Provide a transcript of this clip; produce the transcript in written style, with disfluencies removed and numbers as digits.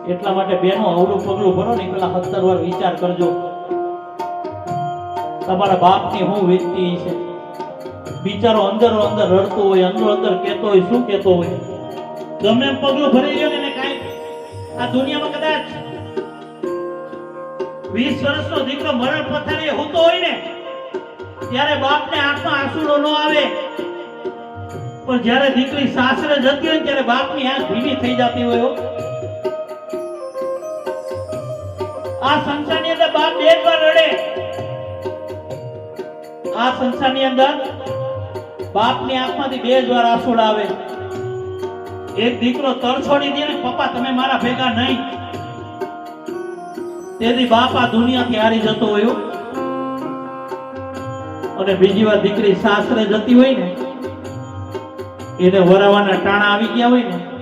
એટલા માટે બેનો અવળું પગલું ભરો ને પેલા 17 વાર વિચાર કરજો તમારા બાપની હું વીતતી છે બિચારો અંદરો અંદર રડતો હોય અંદરો અંદર કહેતો હોય શું કહેતો હોય ગમે એમ પગલું ભરી ગયો ને કાંઈ આ દુનિયામાં કદાચ 20 વર્ષનો દીકરો મરણ પથારીએ હોતો હોય ને ત્યારે બાપને આંખમાં આંસુડો ન આવે પણ જ્યારે દીકરી સાસરે જતી હોય ત્યારે બાપની આંખ ભીની થઈ જતી હોય આ સંસારની અંદર બાપ બે વાર રડે આ સંસારની અંદર બાપની આંખમાંથી બે જ વાર આંસુડા આવે એક દીકરો તરછોડી દે ને પપ્પા તમે મારા ભેગા નહીં તેથી બાપ આ દુનિયાથી હારી જતો હોય અને બીજી વાર દીકરી સાસરે જતી હોય ને એને વરાવાના ટાણા આવી ગયા હોય ને